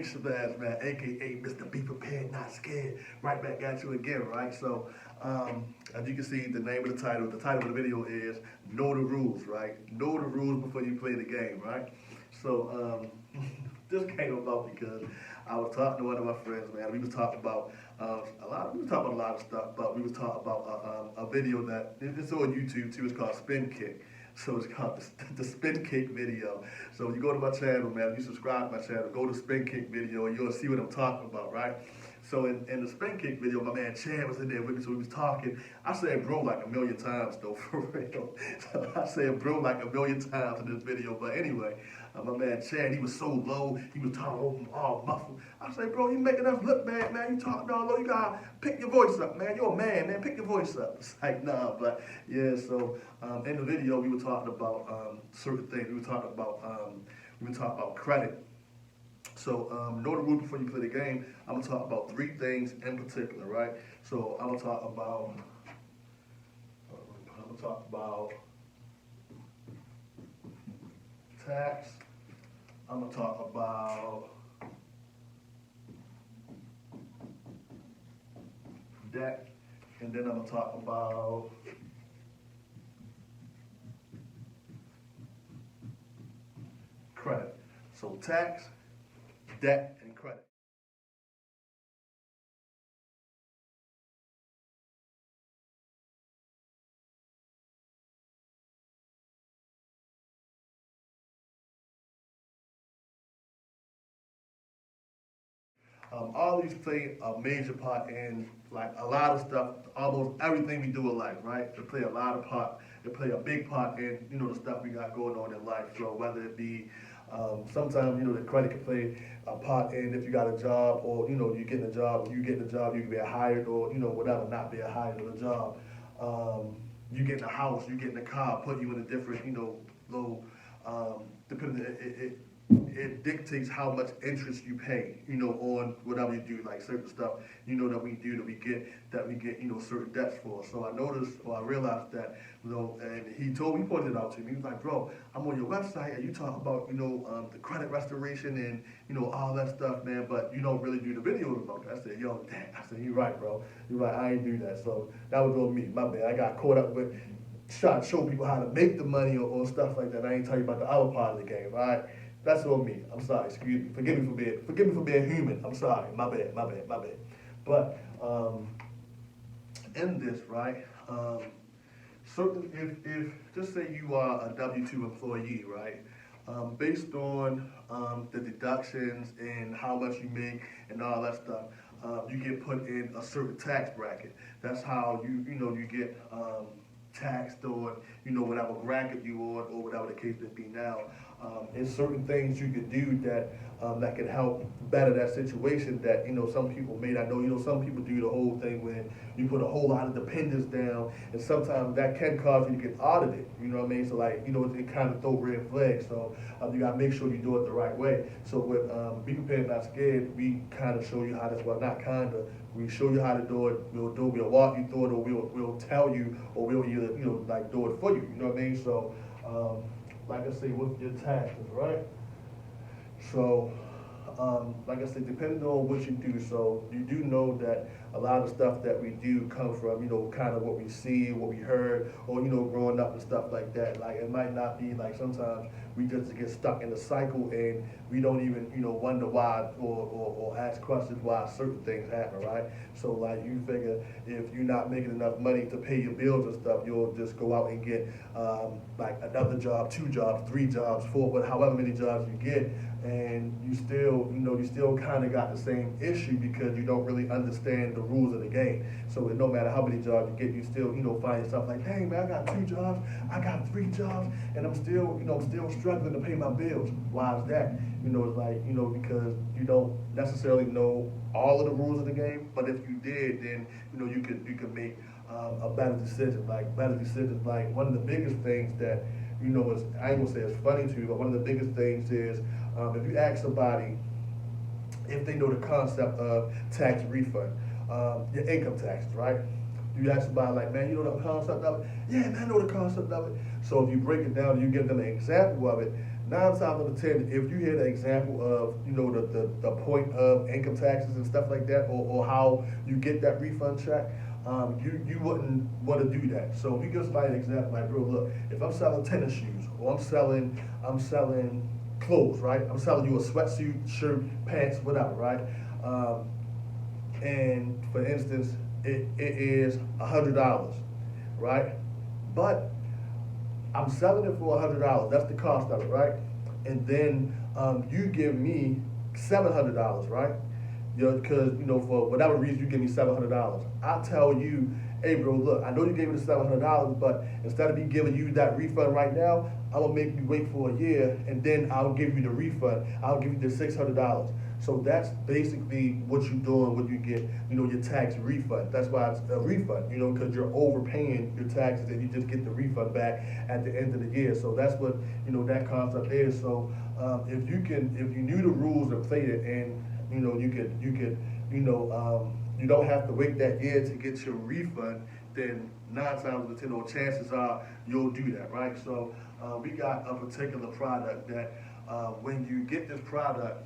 Nick Shabazz, man, aka Mr. Be Prepared, Not Scared. Right back at you again, right? So, as you can see, the name of the title of the video is Know the Rules, right? Know the rules before you play the game, right? So, this came about because I was talking to one of my friends, man. We was talking about we was talking about a lot of stuff, but we was talking about a video that it's on YouTube too. It's called Spin Kick. So it's called the Spin Kick video. So when you go to my channel, man, if you subscribe to my channel, go to Spin Kick video and you'll see what I'm talking about, right? So in the Spin Kick video, my man Chad was in there with me, so we was talking. I said bro like a million times though, for real. So I said bro like a million times in this video. But anyway, my man Chad, he was so low, he was talking all muffled. I said, bro, you making us look bad, man. You talking all low, you gotta pick your voice up, man. You're a man, pick your voice up. It's like, nah, but yeah, so in the video, we were talking about certain things. We were talking about credit. So, know the rules before you play the game. I'm gonna talk about three things in particular, right? So, I'm gonna talk about tax. I'm gonna talk about debt, and then I'm gonna talk about credit. So, tax, debt, and credit. All these play a major part in like a lot of stuff, almost everything we do in life, right? They play a lot of part. They play a big part in the stuff we got going on in life. So whether it be sometimes the credit can play a part in if you got a job or you getting a job. When you get the job, you can be hired or whatever, not be hired on a job. You get in a house, you get in a car, put you in a different little depending it dictates how much interest you pay, on whatever you do, like certain stuff, that we get, certain debts for. So I noticed, or I realized that, and he pointed it out to me. He was like, bro, I'm on your website and you talk about, the credit restoration and, all that stuff, man, but you don't really do the videos about that. I said, yo, damn. I said, you're right, bro. You're right, I ain't do that. So that was on me, my bad. I got caught up with trying to show people how to make the money or stuff like that. I ain't tell you about the other part of the game, all right? That's on me. I'm sorry. Excuse me. Forgive me for being human. I'm sorry. My bad. But in this, right? Certain if just say you are a W-2 employee, right? Based on the deductions and how much you make and all that stuff, you get put in a certain tax bracket. That's how you get taxed on whatever bracket you on or whatever the case may be now. There's certain things you could do that can help better that situation that some people may not know. Some people do the whole thing when you put a whole lot of dependents down, and sometimes that can cause you to get audited. You know what I mean? So like it kind of throw red flags. So you gotta make sure you do it the right way. So with Be Prepared, Not Scared, we kind of show you how to, well, not kind of. We show you how to do it. We'll walk you through it, or we'll tell you, or we'll either like do it for you. You know what I mean? So like I say, with your taxes, right? So, like I said, depending on what you do, so you do know that a lot of stuff that we do come from, kind of what we see, what we heard, or, growing up and stuff like that. Like, it might not be like sometimes we just get stuck in the cycle and we don't even, wonder why or ask questions why certain things happen, right? So, like, you figure if you're not making enough money to pay your bills and stuff, you'll just go out and get, like, another job, 2 jobs, 3 jobs, 4, but however many jobs you get, and you still kind of got the same issue because you don't really understand the rules of the game. So no matter how many jobs you get, you still, find yourself like, dang man, I got 2 jobs, I got 3 jobs, and I'm still, still struggling to pay my bills. Why is that? It's like, because you don't necessarily know all of the rules of the game, but if you did, then, you could make a better decision. Like better decisions, like one of the biggest things that, is, I ain't gonna say it's funny to you, but one of the biggest things is if you ask somebody if they know the concept of tax refund, your income taxes, right? You ask somebody like, man, you know the concept of it? Yeah, man, I know the concept of it. So if you break it down and you give them an example of it, nine times out of 10, if you hear the example of, the point of income taxes and stuff like that, or how you get that refund check, you wouldn't want to do that. So if you give somebody an example, like, bro, look, if I'm selling tennis shoes, or I'm selling clothes, right? I'm selling you a sweatsuit, shirt, pants, whatever, right? Um, and for instance, it is $100, right? But I'm selling it for $100. That's the cost of it, right? And then you give me $700, right? Because for whatever reason you give me $700. I tell you, hey bro, look, I know you gave me the $700, but instead of me giving you that refund right now, I'm gonna make you wait for a year, and then I'll give you the refund. I'll give you the $600. So that's basically what you're doing when you get, your tax refund. That's why it's a refund, because you're overpaying your taxes and you just get the refund back at the end of the year. So that's what, that concept is. So if you knew the rules and played it, and you don't have to wait that year to get your refund, then nine times out of 10, or chances are you'll do that, right? So we got a particular product that when you get this product,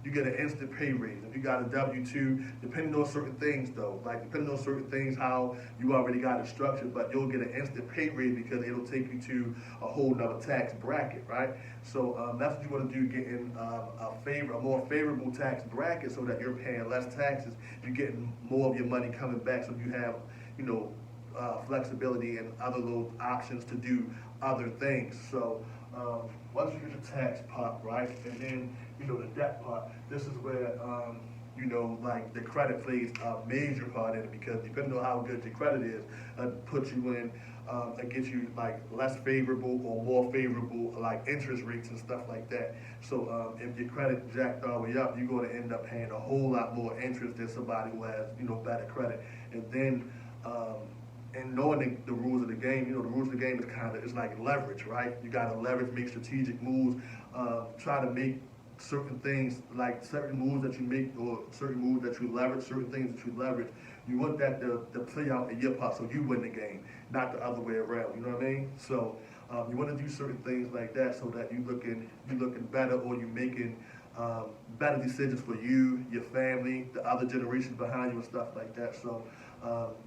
you get an instant pay raise. If you got a W-2, depending on certain things though, like depending on certain things, how you already got it structured, but you'll get an instant pay raise because it'll take you to a whole nother tax bracket, right? So that's what you want to do, getting a more favorable tax bracket so that you're paying less taxes. You're getting more of your money coming back, so you have, flexibility and other little options to do other things. So once you get the tax part, right, and then the debt part, this is where like the credit plays a major part in it, because depending on how good your credit is, puts you in, it gets you like less favorable or more favorable like interest rates and stuff like that. So if your credit jacked all the way up, you're going to end up paying a whole lot more interest than somebody who has better credit. And then and knowing the rules of the game, the rules of the game is like leverage, right? You got to leverage, make strategic moves, try to make certain things, like certain moves that you make, or certain moves that you leverage, certain things that you leverage. You want that to play out in your part, so you win the game, not the other way around. You know what I mean? So you want to do certain things like that so that you looking better, or you making better decisions for you, your family, the other generations behind you, and stuff like that. So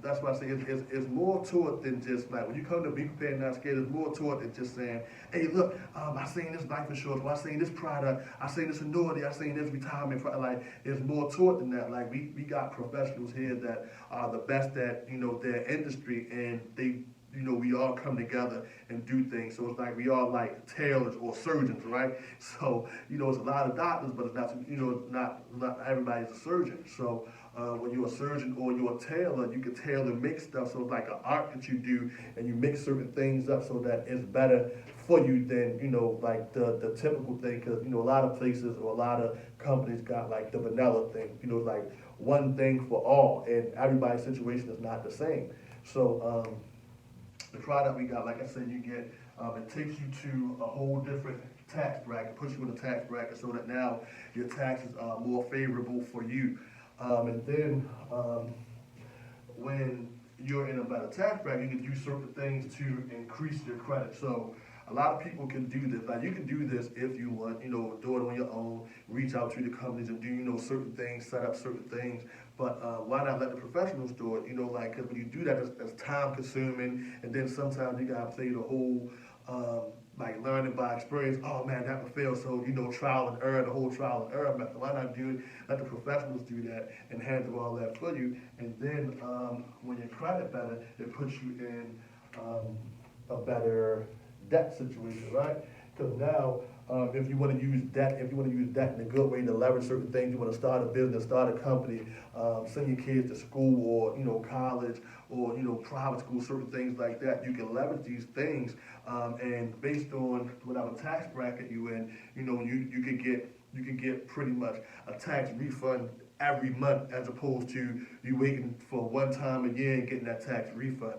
that's why I say it's more to it than just like, when you come to Be Prepared Not Scared, there's more to it than just saying, hey, look, I seen this life insurance, or I seen this product, I seen this annuity, I seen this retirement product. Like, there's more to it than that. Like, we got professionals here that are the best at, their industry, and they, we all come together and do things. So it's like we all like tailors or surgeons, right? So, it's a lot of doctors, but it's not, not everybody's a surgeon. So when you're a surgeon or you're a tailor, you can tailor make stuff. So it's like an art that you do, and you mix certain things up so that it's better for you than, like the typical thing. Because, a lot of places or a lot of companies got like the vanilla thing, like one thing for all, and everybody's situation is not the same. So, the product we got, like I said, you get, it takes you to a whole different tax bracket, puts you in a tax bracket so that now your taxes are more favorable for you. And then when you're in a better tax bracket, you can do certain things to increase your credit. So a lot of people can do this. Like, you can do this if you want, do it on your own, reach out to the companies and do, certain things, set up certain things. But why not let the professionals do it? Because when you do that, it's time consuming, and then sometimes you gotta play the whole, like, learning by experience. Oh man, that would fail. So, trial and error, the whole trial and error method. Why not do it? Let the professionals do that and handle all that for you. And then when your credit better, it puts you in a better debt situation, right? Because now, if you want to use debt, in a good way to leverage certain things, you want to start a business, start a company, send your kids to school, or college, or private school, certain things like that. You can leverage these things, and based on whatever tax bracket you in, you could get pretty much a tax refund every month, as opposed to you waiting for one time a year and getting that tax refund.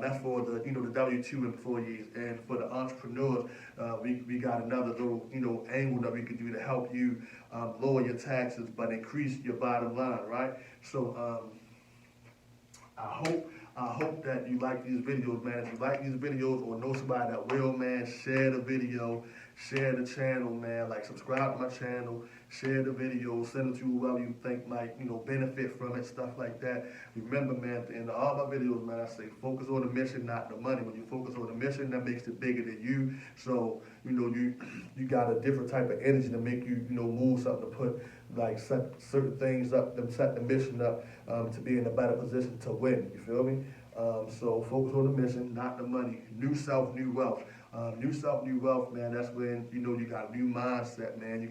That's for the the W-2 employees, and for the entrepreneurs, we got another little angle that we could do to help you lower your taxes but increase your bottom line, right? So I hope I hope that you like these videos, man. If you like these videos or know somebody that will, man, share the video, share the channel, man. Like, subscribe to my channel, share the video, send it to whoever you think might, benefit from it, stuff like that. Remember, man, at the end of all my videos, man, I say focus on the mission, not the money. When you focus on the mission, that makes it bigger than you. So, you got a different type of energy to make you, move something, to put, like, set certain things up, to set the mission up, to be in a better position to win. You feel me? So focus on the mission, not the money. New self, new wealth. New self, new wealth, man. That's when you got a new mindset, man.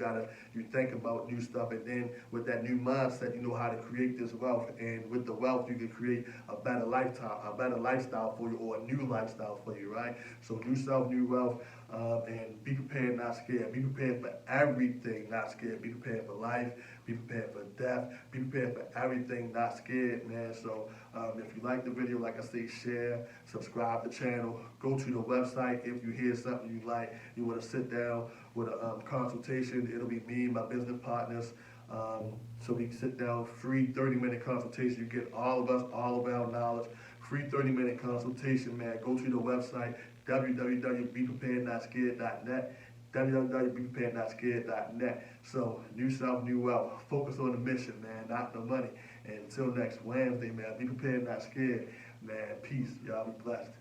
You think about new stuff, and then with that new mindset, you know how to create this wealth. And with the wealth, you can create a better lifestyle for you, or a new lifestyle for you, right? So new self, new wealth, and be prepared, not scared. Be prepared for everything, not scared. Be prepared for life. Be prepared for death. Be prepared for everything, not scared, man. So if you like the video, like I say, share, subscribe to the channel, go to the website. If you hear something you like, you want to sit down with a consultation, it'll be me and my business partners. So we can sit down, free 30-minute consultation. You get all of us, all of our knowledge. Free 30-minute consultation, man. Go to the website, www.bepreparednotscared.net. www.bepreparednotscared.net. So, new self, new wealth. Focus on the mission, man, not the money. And until next Wednesday, man, be prepared, not scared. Man, peace. Y'all be blessed.